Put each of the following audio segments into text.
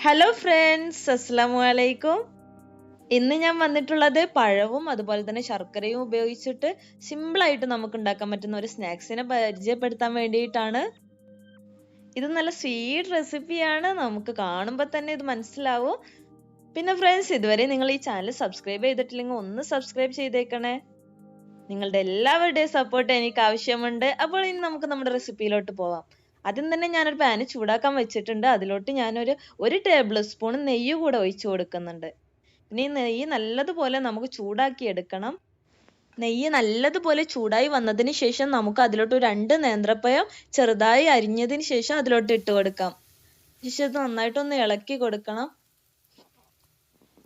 Hello friends, അസ്സലാമു അലൈക്കും. ഇന്ന് ഞാൻ വന്നിട്ടുള്ളത് പഴവും അതുപോലെ തന്നെ ശർക്കരയും ഉപയോഗിച്ചിട്ട് സിമ്പിളായിട്ട് നമുക്ക് ഉണ്ടാക്കാൻ പറ്റുന്ന ഒരു സ്നാക്സിനെ പരിചയപ്പെടുത്താൻ വേണ്ടിയിട്ടാണ്. ഇത് നല്ല സ്വീറ്റ് റെസിപ്പിയാണ്, നമുക്ക് കാണുമ്പോൾ തന്നെ ഇത് മനസ്സിലാവും. പിന്നെ ഫ്രണ്ട്സ്, ഇതുവരെ നിങ്ങൾ ഈ ചാനൽ സബ്സ്ക്രൈബ് ചെയ്തിട്ടില്ലെങ്കിൽ ഒന്ന് സബ്സ്ക്രൈബ് ചെയ്തേക്കണേ. നിങ്ങളുടെ എല്ലാവരുടെയും സപ്പോർട്ട് എനിക്ക് ആവശ്യമുണ്ട്. അപ്പോൾ ഇനി നമുക്ക് നമ്മുടെ റെസിപ്പിയിലോട്ട് പോവാം. ആദ്യം തന്നെ ഞാനൊരു പാന് ചൂടാക്കാൻ വെച്ചിട്ടുണ്ട്. അതിലോട്ട് ഒരു ടേബിൾ സ്പൂൺ നെയ്യ് കൂടെ ഒഴിച്ചു കൊടുക്കുന്നുണ്ട്. പിന്നെ ഈ നെയ്യ് നല്ലതുപോലെ നമുക്ക് ചൂടാക്കി എടുക്കണം. നെയ്യ് നല്ലതുപോലെ ചൂടായി വന്നതിന് ശേഷം നമുക്ക് അതിലോട്ട് 2 നേന്ത്രപ്പഴം ചെറുതായി അരിഞ്ഞതിന് ശേഷം അതിലോട്ട് ഇട്ട് കൊടുക്കാം. ശേഷം ഇത് നന്നായിട്ടൊന്ന് ഇളക്കി കൊടുക്കണം.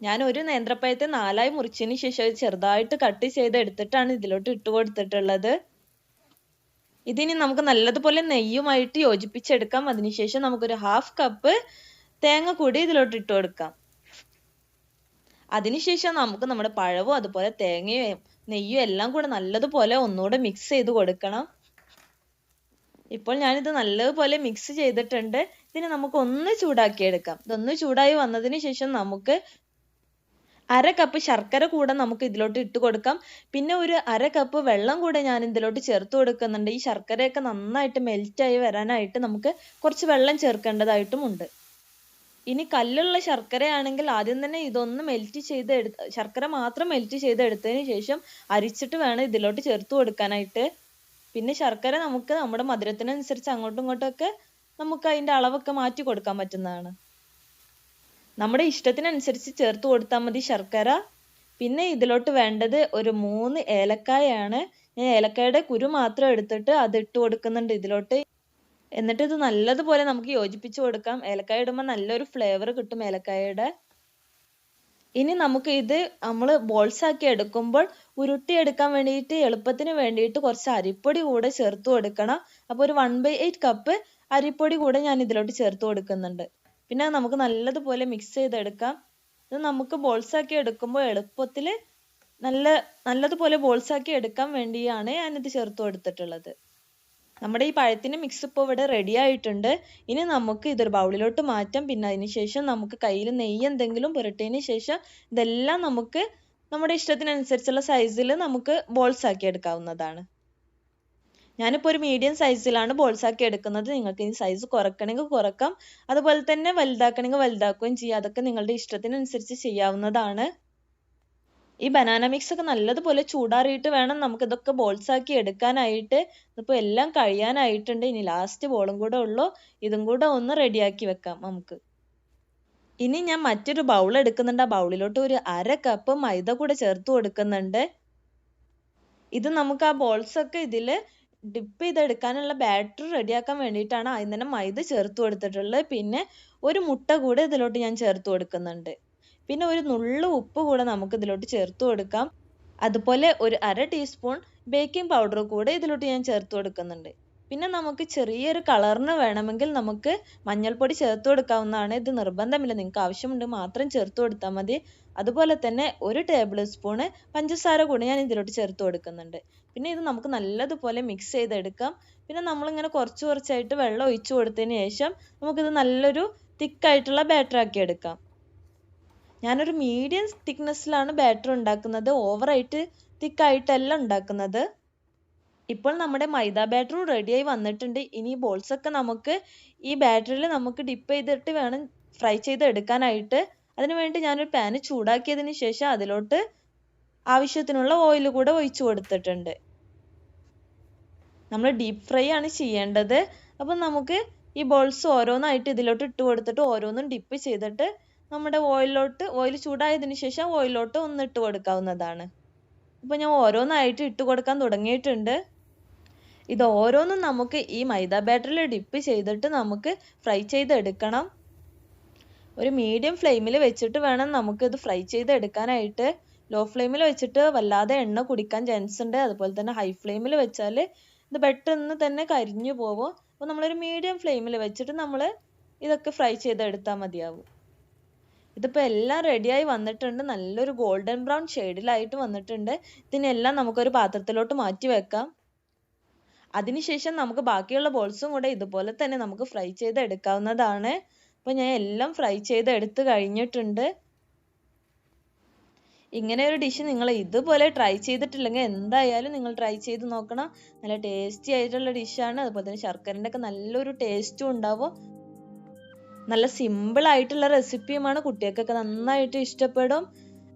ഞാൻ ഒരു നേന്ത്രപ്പഴത്തെ 4ആയി മുറിച്ചതിന് ശേഷം ചെറുതായിട്ട് കട്ട് ചെയ്ത് എടുത്തിട്ടാണ് ഇതിലോട്ട് ഇട്ട് കൊടുത്തിട്ടുള്ളത്. ഇതിനി നമുക്ക് നല്ലതുപോലെ നെയ്യുമായിട്ട് യോജിപ്പിച്ചെടുക്കാം. അതിനുശേഷം നമുക്കൊരു 1/2 കപ്പ് തേങ്ങ കൂടി ഇതിലോട്ട് ഇട്ട് കൊടുക്കാം. അതിനുശേഷം നമുക്ക് നമ്മുടെ പഴവും അതുപോലെ തേങ്ങയും നെയ്യും എല്ലാം കൂടെ നല്ലതുപോലെ ഒന്നുകൂടെ മിക്സ് ചെയ്ത് കൊടുക്കണം. ഇപ്പോൾ ഞാനിത് നല്ലതുപോലെ മിക്സ് ചെയ്തിട്ടുണ്ട്. ഇതിനെ നമുക്ക് ഒന്ന് ചൂടാക്കി എടുക്കാം. ഇതൊന്ന് ചൂടായി വന്നതിന് ശേഷം നമുക്ക് 1/2 കപ്പ് ശർക്കര കൂടെ നമുക്ക് ഇതിലോട്ട് ഇട്ട് കൊടുക്കാം. പിന്നെ ഒരു 1/2 കപ്പ് വെള്ളം കൂടെ ഞാൻ ഇതിലോട്ട് ചേർത്ത് കൊടുക്കുന്നുണ്ട്. ഈ ശർക്കരയൊക്കെ നന്നായിട്ട് മെൽറ്റായി വരാനായിട്ട് നമുക്ക് കുറച്ച് വെള്ളം ചേർക്കേണ്ടതായിട്ടുമുണ്ട്. ഇനി കല്ലുള്ള ശർക്കരയാണെങ്കിൽ ആദ്യം തന്നെ ഇതൊന്ന് ശർക്കര മാത്രം മെൽറ്റ് ചെയ്തെടുത്തതിന് ശേഷം അരിച്ചിട്ട് വേണം ഇതിലോട്ട് ചേർത്ത് കൊടുക്കാനായിട്ട്. പിന്നെ ശർക്കര നമുക്ക് നമ്മുടെ മധുരത്തിനനുസരിച്ച് അങ്ങോട്ടും ഇങ്ങോട്ടൊക്കെ നമുക്ക് അതിൻ്റെ അളവൊക്കെ മാറ്റി കൊടുക്കാൻ പറ്റുന്നതാണ്. നമ്മുടെ ഇഷ്ടത്തിനനുസരിച്ച് ചേർത്ത് കൊടുത്താൽ മതി ശർക്കര. പിന്നെ ഇതിലോട്ട് വേണ്ടത് ഒരു 3 ഏലക്കായാണ്. ഞാൻ ഏലക്കായുടെ കുരു മാത്രം എടുത്തിട്ട് അത് ഇട്ട് കൊടുക്കുന്നുണ്ട് ഇതിലോട്ട്. എന്നിട്ട് ഇത് നല്ലതുപോലെ നമുക്ക് യോജിപ്പിച്ച് കൊടുക്കാം. ഏലക്കായ ഇടുമ്പോൾ നല്ലൊരു ഫ്ലേവർ കിട്ടും ഏലക്കായയുടെ. ഇനി നമുക്ക് ഇത് നമ്മൾ ബോൾസ് ആക്കി എടുക്കുമ്പോൾ ഉരുട്ടിയെടുക്കാൻ വേണ്ടിയിട്ട് എളുപ്പത്തിന് വേണ്ടിയിട്ട് കുറച്ച് അരിപ്പൊടി കൂടെ ചേർത്ത് കൊടുക്കണം. അപ്പോൾ ഒരു 1/8 കപ്പ് അരിപ്പൊടി കൂടെ ഞാൻ ഇതിലോട്ട് ചേർത്ത് കൊടുക്കുന്നുണ്ട്. പിന്നെ നമുക്ക് നല്ലതുപോലെ മിക്സ് ചെയ്തെടുക്കാം. ഇത് നമുക്ക് ബോൾസ് ആക്കി എടുക്കുമ്പോൾ എളുപ്പത്തിൽ നല്ലതുപോലെ ബോൾസ് ആക്കി എടുക്കാൻ വേണ്ടിയാണ് ഞാനിത് ചേർത്ത് കൊടുത്തിട്ടുള്ളത്. നമ്മുടെ ഈ പഴത്തിന്റെ മിക്സ് ഇപ്പോൾ ഇവിടെ റെഡി ആയിട്ടുണ്ട്. ഇനി നമുക്ക് ഇതൊരു ബൗളിലോട്ട് മാറ്റാം. പിന്നെ അതിന് ശേഷം നമുക്ക് കയ്യിൽ നെയ്യ് എന്തെങ്കിലും പുരട്ടിയതിന് ശേഷം ഇതെല്ലാം നമുക്ക് നമ്മുടെ ഇഷ്ടത്തിനനുസരിച്ചുള്ള സൈസിൽ നമുക്ക് ബോൾസ് ആക്കി എടുക്കാവുന്നതാണ്. ഞാനിപ്പോൾ ഒരു മീഡിയം സൈസിലാണ് ബോൾസ് ആക്കി എടുക്കുന്നത്. നിങ്ങൾക്ക് ഈ സൈസ് കുറയ്ക്കണമെങ്കിൽ കുറക്കാം, അതുപോലെ തന്നെ വലുതാക്കണമെങ്കിൽ വലുതാക്കുകയും ചെയ്യാം. അതൊക്കെ നിങ്ങളുടെ ഇഷ്ടത്തിനനുസരിച്ച് ചെയ്യാവുന്നതാണ്. ഈ ബനാന മിക്സ് ഒക്കെ നല്ലതുപോലെ ചൂടാറിയിട്ട് വേണം നമുക്ക് ഇതൊക്കെ ബോൾസ് ആക്കി എടുക്കാനായിട്ട്. ഇതിപ്പോൾ എല്ലാം കഴിയാനായിട്ടുണ്ട്. ഇനി ലാസ്റ്റ് ബോളും കൂടെ ഉള്ളൂ. ഇതും കൂടെ ഒന്ന് റെഡിയാക്കി വെക്കാം നമുക്ക്. ഇനി ഞാൻ മറ്റൊരു ബൗൾ എടുക്കുന്നുണ്ട്. ആ ബൗളിലോട്ട് ഒരു 1/2 കപ്പ് മൈദ കൂടെ ചേർത്ത് കൊടുക്കുന്നുണ്ട്. ഇത് നമുക്ക് ആ ബോൾസ് ഒക്കെ ഇതിൽ ഡിപ്പ് ചെയ്തെടുക്കാനുള്ള ബാറ്റർ റെഡിയാക്കാൻ വേണ്ടിയിട്ടാണ് ആദ്യം തന്നെ മൈദ ചേർത്ത് കൊടുത്തിട്ടുള്ളത്. പിന്നെ ഒരു മുട്ട കൂടെ ഇതിലോട്ട് ഞാൻ ചേർത്ത് കൊടുക്കുന്നുണ്ട്. പിന്നെ ഒരു നുള്ളു ഉപ്പ് കൂടെ നമുക്ക് ഇതിലോട്ട് ചേർത്ത് കൊടുക്കാം. അതുപോലെ ഒരു 1/2 ടീസ്പൂൺ ബേക്കിംഗ് പൗഡർ കൂടെ ഇതിലോട്ട് ഞാൻ ചേർത്ത് കൊടുക്കുന്നുണ്ട്. പിന്നെ നമുക്ക് ചെറിയൊരു കളറിന് വേണമെങ്കിൽ നമുക്ക് മഞ്ഞൾപ്പൊടി ചേർത്ത് കൊടുക്കാവുന്നതാണ്. ഇത് നിർബന്ധമില്ല, നിങ്ങൾക്ക് ആവശ്യമുണ്ട് മാത്രം ചേർത്ത് കൊടുത്താൽ മതി. അതുപോലെ തന്നെ ഒരു ടേബിൾ സ്പൂണ് പഞ്ചസാര കൂടെ ഞാൻ ഇതിലോട്ട് ചേർത്ത് കൊടുക്കുന്നുണ്ട്. പിന്നെ ഇത് നമുക്ക് നല്ലതുപോലെ മിക്സ് ചെയ്തെടുക്കാം. പിന്നെ നമ്മളിങ്ങനെ കുറച്ചായിട്ട് വെള്ളം ഒഴിച്ചു കൊടുത്തതിന് ശേഷം നമുക്കിത് നല്ലൊരു തിക്കായിട്ടുള്ള ബാറ്റർ ആക്കി എടുക്കാം. ഞാനൊരു മീഡിയം തിക്നെസ്സിലാണ് ബാറ്റർ ഉണ്ടാക്കുന്നത്, ഓവറായിട്ട് തിക്കായിട്ടല്ല ഉണ്ടാക്കുന്നത്. ഇപ്പോൾ നമ്മുടെ മൈദ ബാറ്ററും റെഡിയായി വന്നിട്ടുണ്ട്. ഇനി ബോൾസ് ഒക്കെ നമുക്ക് ഈ ബാറ്ററിൽ നമുക്ക് ഡിപ്പ് ചെയ്തിട്ട് വേണം ഫ്രൈ ചെയ്ത് എടുക്കാനായിട്ട്. അതിനുവേണ്ടി ഞാനൊരു പാന് ചൂടാക്കിയതിന് ശേഷം അതിലോട്ട് ആവശ്യത്തിനുള്ള ഓയിൽ കൂടെ ഒഴിച്ചു കൊടുത്തിട്ടുണ്ട്. നമ്മൾ ഡീപ്പ് ഫ്രൈ ആണ് ചെയ്യേണ്ടത്. അപ്പം നമുക്ക് ഈ ബോൾസ് ഓരോന്നായിട്ട് ഇതിലോട്ട് ഇട്ട് കൊടുത്തിട്ട് ഓരോന്നും ഡിപ്പ് ചെയ്തിട്ട് നമ്മുടെ ഓയിൽ ചൂടായതിനു ശേഷം ഓയിലോട്ട് ഒന്ന് ഇട്ട് കൊടുക്കാവുന്നതാണ്. അപ്പോൾ ഞാൻ ഓരോന്നായിട്ട് ഇട്ട് കൊടുക്കാൻ തുടങ്ങിയിട്ടുണ്ട്. ഇത് ഓരോന്നും നമുക്ക് ഈ മൈദ ബാറ്ററിൽ ഡിപ്പ് ചെയ്തിട്ട് നമുക്ക് ഫ്രൈ ചെയ്തെടുക്കണം. ഒരു മീഡിയം ഫ്ലെയിമിൽ വെച്ചിട്ട് വേണം നമുക്കിത് ഫ്രൈ ചെയ്തെടുക്കാനായിട്ട്. ലോ ഫ്ലെയിമിൽ വെച്ചിട്ട് വല്ലാതെ എണ്ണ കുടിക്കാൻ ചാൻസ് ഉണ്ട്. അതുപോലെ തന്നെ ഹൈ ഫ്ലെയിമിൽ വെച്ചാൽ ഇത് പെട്ടെന്ന് തന്നെ കരിഞ്ഞു പോകും. അപ്പോൾ നമ്മളൊരു മീഡിയം ഫ്ലെയിമിൽ വെച്ചിട്ട് നമ്മൾ ഇതൊക്കെ ഫ്രൈ ചെയ്തെടുത്താൽ മതിയാവും. ഇതിപ്പോൾ എല്ലാം റെഡിയായി വന്നിട്ടുണ്ട്. നല്ലൊരു ഗോൾഡൻ ബ്രൗൺ ഷെയ്ഡിലായിട്ട് വന്നിട്ടുണ്ട്. ഇതിനെല്ലാം നമുക്കൊരു പാത്രത്തിലോട്ട് മാറ്റി വെക്കാം. അതിനുശേഷം നമുക്ക് ബാക്കിയുള്ള ബോൾസും കൂടെ ഇതുപോലെ തന്നെ നമുക്ക് ഫ്രൈ ചെയ്ത് എടുക്കാവുന്നതാണ്. അപ്പോൾ ഞാൻ എല്ലാം ഫ്രൈ ചെയ്ത് എടുത്ത് കഴിഞ്ഞിട്ടുണ്ട്. ഇങ്ങനെ ഒരു ഡിഷ് നിങ്ങൾ ഇതുപോലെ ട്രൈ ചെയ്തിട്ടില്ലെങ്കിൽ എന്തായാലും നിങ്ങൾ ട്രൈ ചെയ്ത് നോക്കണം. നല്ല ടേസ്റ്റി ആയിട്ടുള്ള ഡിഷാണ്. അതുപോലെ തന്നെ ശർക്കരൻ്റെ ഒക്കെ നല്ലൊരു ടേസ്റ്റും ഉണ്ടാവും. നല്ല സിമ്പിൾ ആയിട്ടുള്ള റെസിപ്പിയുമാണ്. കുട്ടികൾക്കൊക്കെ നന്നായിട്ട് ഇഷ്ടപ്പെടും.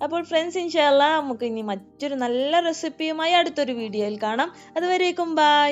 അപ്പോൾ ഫ്രണ്ട്സ്, ഇൻഷാ അല്ലാഹ് നമുക്ക് ഇനി മറ്റൊരു നല്ല റെസിപ്പിയുമായി അടുത്തൊരു വീഡിയോയിൽ കാണാം. അതുവരേക്കും ബൈ.